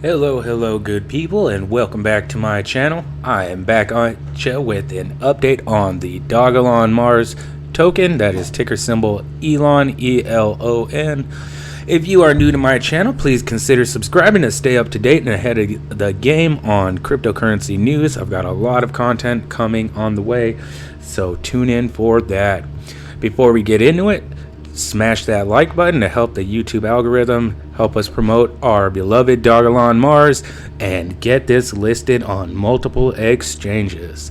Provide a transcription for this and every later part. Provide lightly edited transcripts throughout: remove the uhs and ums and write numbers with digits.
Hello good people, and welcome back to my channel. I am back on you with an update on the Dogelon Mars token, that is ticker symbol ELON, ELON. If you are new to my channel, please consider subscribing to stay up to date and ahead of the game on cryptocurrency news. I've got a lot of content coming on the way, so tune in for that. Before we get into it, smash that like button to help the YouTube algorithm help us promote our beloved Dogelon Mars and get this listed on multiple exchanges.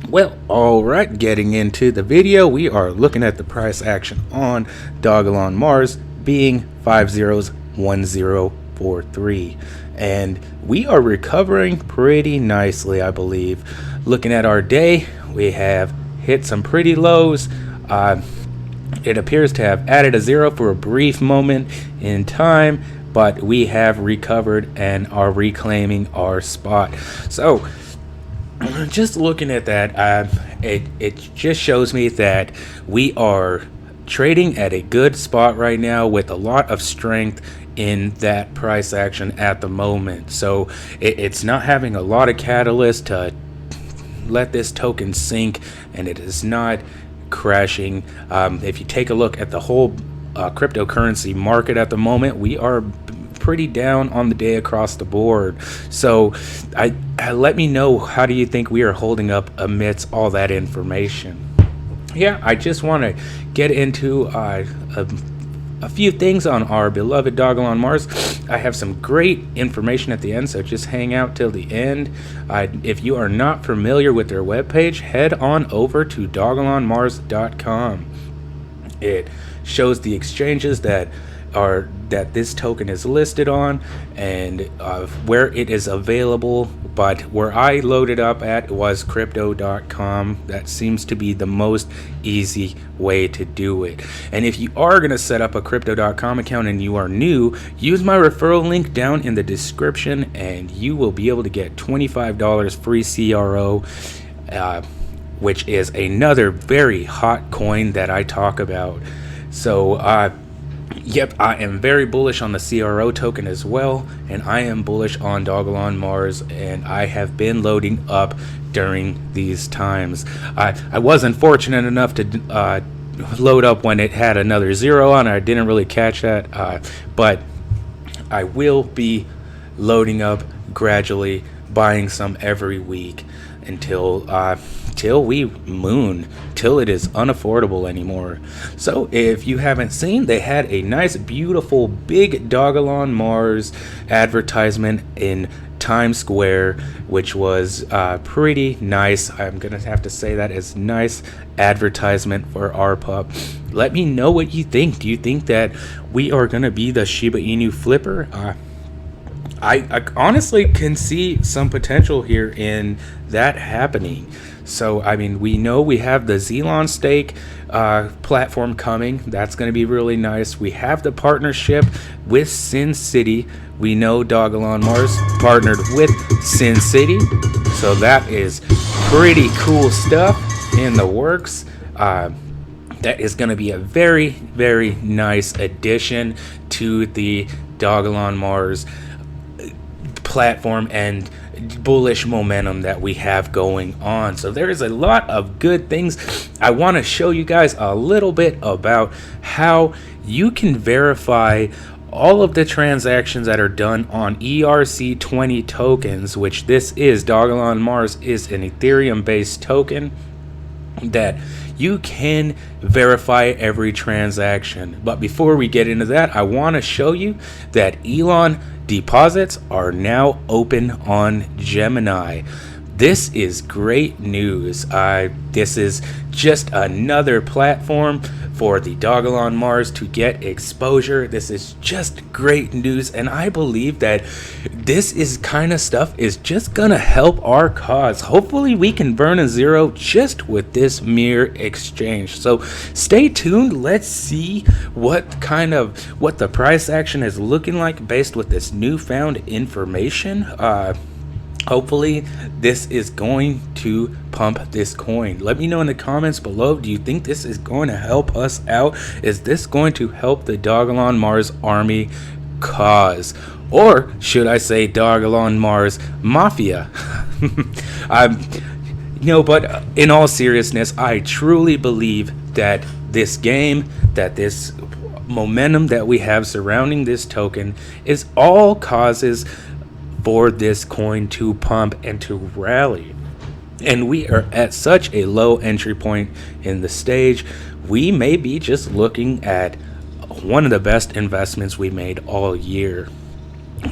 Well, alright, getting into the video, we are looking at the price action on Dogelon Mars being 501043, and we are recovering pretty nicely, I believe. Looking at our day, we have hit some pretty lows. It appears to have added a zero for a brief moment in time, but we have recovered and are reclaiming our spot. So just looking at that, it just shows me that we are trading at a good spot right now with a lot of strength in that price action at the moment. So it's not having a lot of catalyst to let this token sink, and it is not crashing. If you take a look at the whole cryptocurrency market at the moment, we are pretty down on the day across the board. So let me know, how do you think we are holding up amidst all that information? Yeah, I just want to get into a few things on our beloved Dogelon Mars. I have some great information at the end, so just hang out till the end. If you are not familiar with their webpage, head on over to dogelonmars.com. It shows the exchanges that this token is listed on and where it is available, but where I loaded up at was crypto.com. That seems to be the most easy way to do it. And if you are going to set up a crypto.com account and you are new, use my referral link down in the description and you will be able to get $25 free CRO, which is another very hot coin that I talk about. So yep, I am very bullish on the CRO token as well, and I am bullish on Dogelon Mars, and I have been loading up during these times. I wasn't fortunate enough to load up when it had another zero on it. I didn't really catch that, but I will be loading up gradually, buying some every week until we moon, till it is unaffordable anymore. So if you haven't seen, they had a nice beautiful big Dogelon Mars advertisement in Times Square, which was pretty nice. I'm gonna have to say that is nice advertisement for our pup. Let me know what you think. Do you think that we are gonna be the Shiba Inu flipper? I honestly can see some potential here in that happening. So, I mean, we know we have the Zelon stake platform coming. That's going to be really nice. We have the partnership with Sin City. We know Dogelon Mars partnered with Sin City. So that is pretty cool stuff in the works. That is going to be a very, very nice addition to the Dogelon Mars platform and bullish momentum that we have going on. So there is a lot of good things. I want to show you guys a little bit about how you can verify all of the transactions that are done on ERC20 tokens, which this is. Dogelon Mars is an Ethereum based token that you can verify every transaction. But before we get into that, I want to show you that ELON deposits are now open on Gemini. This is great news. This is just another platform for the Dogelon Mars to get exposure. This is just great news, and I believe that this is kind of stuff is just gonna help our cause. Hopefully we can burn a zero just with this mere exchange. So stay tuned. Let's see what the price action is looking like based with this newfound information. Hopefully this is going to pump this coin. Let me know in the comments below, do you think this is going to help us out? Is this going to help the Dogelon Mars army cause, or should I say Dogelon Mars Mafia. But in all seriousness, I truly believe that this game, that this momentum that we have surrounding this token is all causes for this coin to pump and to rally. And we are at such a low entry point in the stage. We may be just looking at one of the best investments we made all year.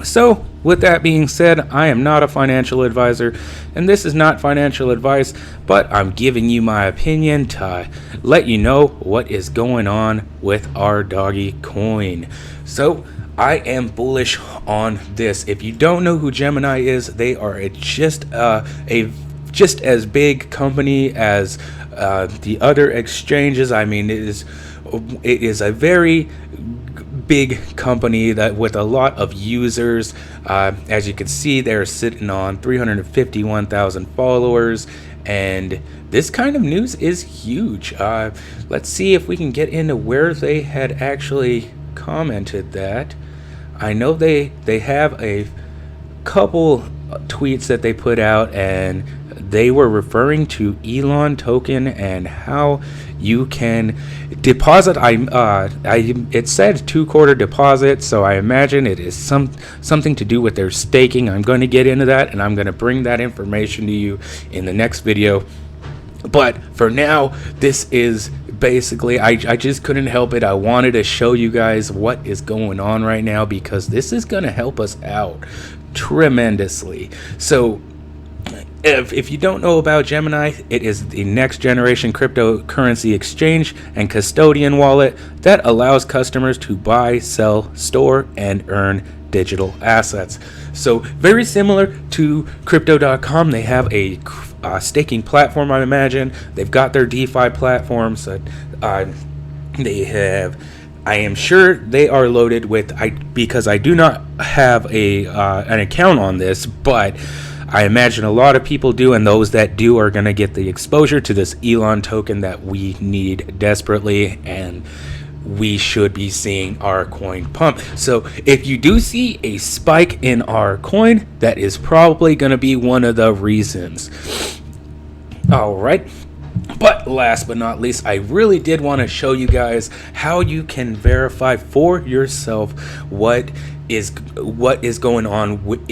So, with that being said, I am not a financial advisor, and this is not financial advice, but I'm giving you my opinion to let you know what is going on with our doggy coin. So, I am bullish on this. If you don't know who Gemini is, they are just as big company as the other exchanges. I mean, it is a very big company that with a lot of users. As you can see, they're sitting on 351,000 followers, and this kind of news is huge. Let's see if we can get into where they had actually commented that. I know they have a couple tweets that they put out, and they were referring to ELON token and how you can deposit. It said 2-quarter deposit, so I imagine it is something to do with their staking. I'm going to get into that, and I'm going to bring that information to you in the next video. But for now, this is basically, I just couldn't help it. I wanted to show you guys what is going on right now, because this is going to help us out tremendously. So if you don't know about Gemini, it is the next generation cryptocurrency exchange and custodian wallet that allows customers to buy, sell, store, and earn digital assets. So very similar to crypto.com, they have a staking platform, I imagine. They've got their DeFi platforms. They have, I am sure they are loaded with, because I do not have an account on this, but I imagine a lot of people do, and those that do are going to get the exposure to this ELON token that we need desperately, and we should be seeing our coin pump. So if you do see a spike in our coin, that is probably going to be one of the reasons. All right. But last but not least, I really did want to show you guys how you can verify for yourself what is going on with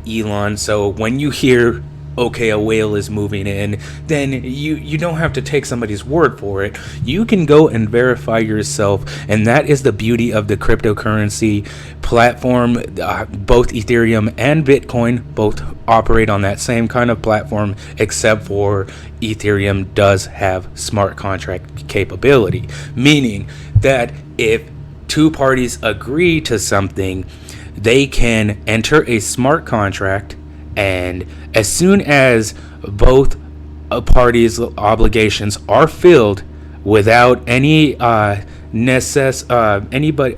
ELON. So when you hear, okay, a whale is moving in, then you don't have to take somebody's word for it. You can go and verify yourself, and that is the beauty of the cryptocurrency platform. Both Ethereum and Bitcoin both operate on that same kind of platform, except for Ethereum does have smart contract capability, meaning that if two parties agree to something, they can enter a smart contract, and as soon as both parties' obligations are filled without any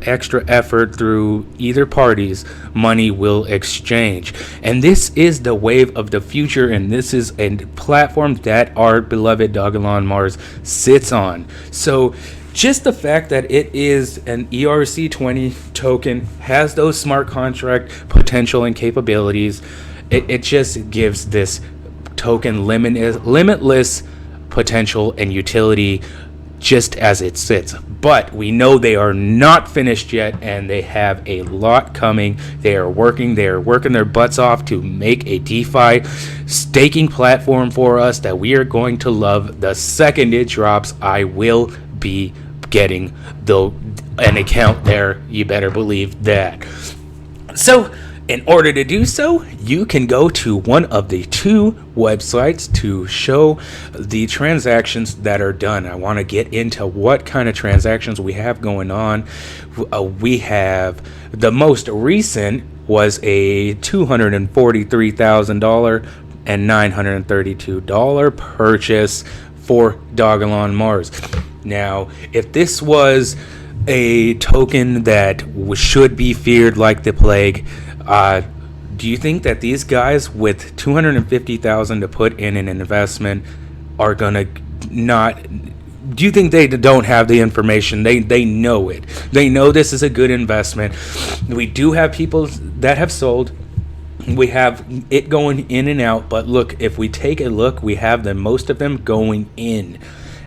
extra effort through either parties, money will exchange. And this is the wave of the future, and this is a platform that our beloved Dogelon Mars sits on. So just the fact that it is an ERC20 token, has those smart contract potential and capabilities, it just gives this token limitless potential and utility just as it sits. But we know they are not finished yet, and they have a lot coming. They are working their butts off to make a DeFi staking platform for us that we are going to love. The second it drops, I will be getting an account there. You better believe that. So in order to do so, you can go to one of the two websites to show the transactions that are done. I want to get into what kind of transactions we have going on. We have the most recent was a $243,000 and $932 purchase for Dogelon Mars. Now, if this was a token that should be feared like the plague, do you think that these guys with $250,000 to put in an investment are gonna not do you think they don't have the information? They know it. They know this is a good investment. We do have people that have sold. We have it going in and out, but look, if we take a look, we have most of them going in.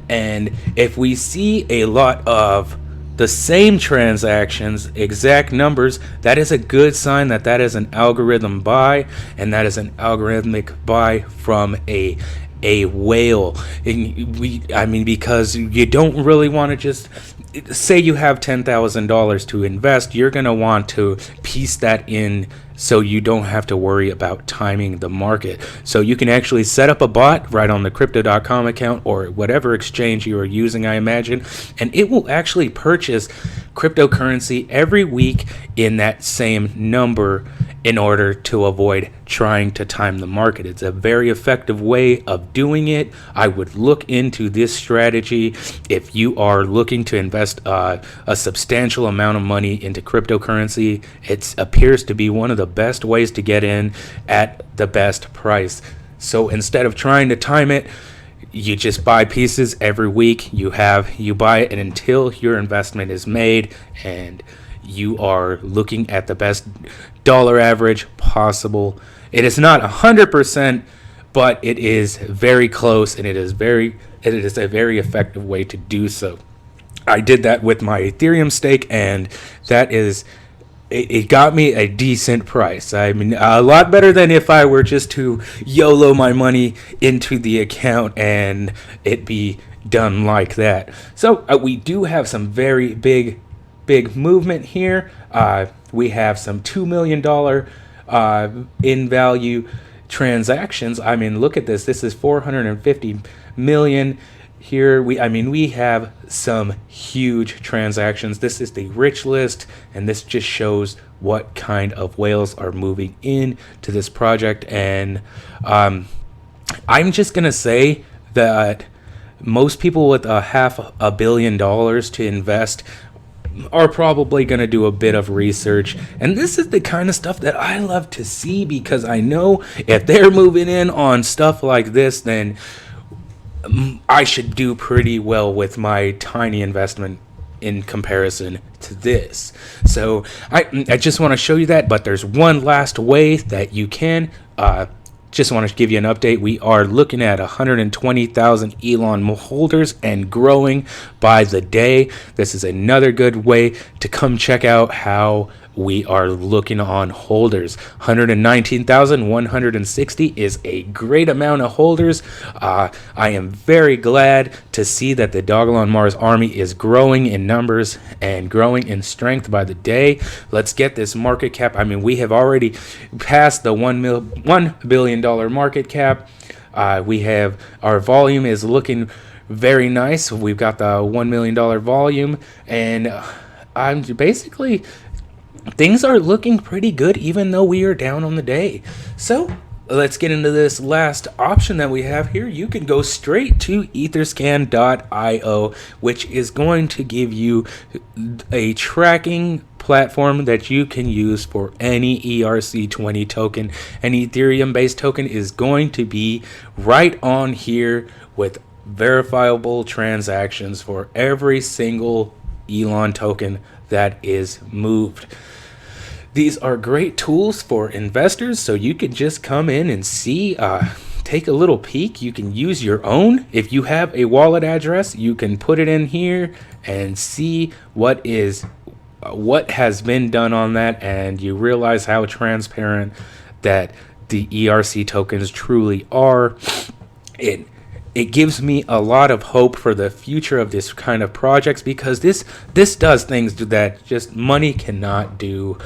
And if we see a lot of the same transactions, exact numbers, that is a good sign that that is an algorithm buy, and that is an algorithmic buy from a whale. Because you don't really want to just say you have $10,000 to invest. You're going to want to piece that in so you don't have to worry about timing the market. So you can actually set up a bot right on the crypto.com account or whatever exchange you are using, I imagine, and it will actually purchase cryptocurrency every week in that same number in order to avoid trying to time the market. It's a very effective way of doing it. I would look into this strategy if you are looking to invest a substantial amount of money into cryptocurrency. It appears to be one of the best ways to get in at the best price. So instead of trying to time it, you just buy pieces every week. You buy it until your investment is made, and you are looking at the best dollar average possible. It is not 100%, but it is very close, and it is a very effective way to do so. I did that with my Ethereum stake, and it got me a decent price. I mean, a lot better than if I were just to YOLO my money into the account and it be done like that. So we do have some very big movement here. We have some $2 million in value transactions. I mean, look at this. This is 450 million. Here we have some huge transactions. This is the rich list, and this just shows what kind of whales are moving in to this project. And I'm just gonna say that most people with $500 million to invest are probably going to do a bit of research, and this is the kind of stuff that I love to see, because I know if they're moving in on stuff like this, then I should do pretty well with my tiny investment in comparison to this. So I just want to show you that, but there's one last way that you can just want to give you an update. We are looking at 120,000 ELON holders and growing by the day. This is another good way to come check out how we are looking on holders. 119,160 is a great amount of holders. I am very glad to see that the Dogelon Mars army is growing in numbers and growing in strength by the day. Let's get this market cap. I mean, we have already passed the $1 billion market cap. We have our volume is looking very nice. We've got the $1 million volume, and I'm basically things are looking pretty good, even though we are down on the day. So let's get into this last option that we have here. You can go straight to Etherscan.io, which is going to give you a tracking platform that you can use for any ERC20 token. An Ethereum based token is going to be right on here with verifiable transactions for every single ELON token that is moved. These are great tools for investors, so you can just come in and see, take a little peek. You can use your own. If you have a wallet address, you can put it in here and see what has been done on that, and you realize how transparent that the ERC tokens truly are. It gives me a lot of hope for the future of this kind of projects, because this does things that just money cannot do.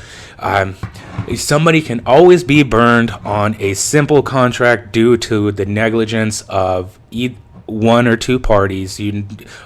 Somebody can always be burned on a simple contract due to the negligence of one or two parties,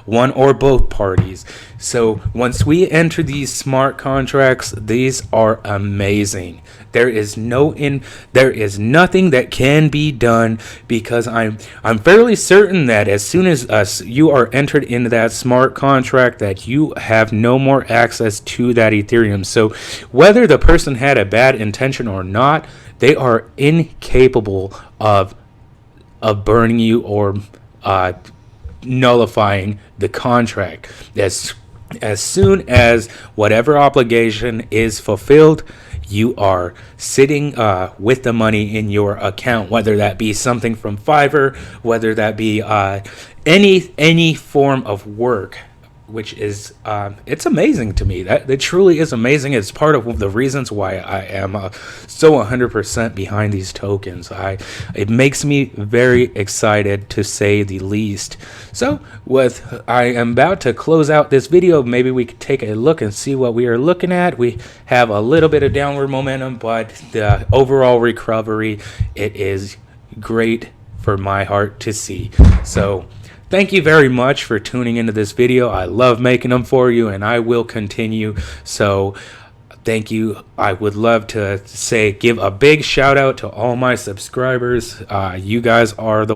one or both parties. So once we enter these smart contracts, these are amazing. There is nothing that can be done, because I'm fairly certain that as soon as you are entered into that smart contract, that you have no more access to that Ethereum. So whether the person had a bad intention or not, they are incapable of burning you or nullifying the contract. As soon as whatever obligation is fulfilled, you are sitting with the money in your account, whether that be something from Fiverr, whether that be any form of work, which is it's amazing to me. That truly is amazing. It's part of the reasons why I am so 100% behind these tokens. It makes me very excited, to say the least. So I am about to close out this video. Maybe we could take a look and see what we are looking at. We have a little bit of downward momentum, but the overall recovery, it is great for my heart to see. So thank you very much for tuning into this video. I love making them for you, and I will continue. So thank you. I would love to give a big shout out to all my subscribers. You guys are the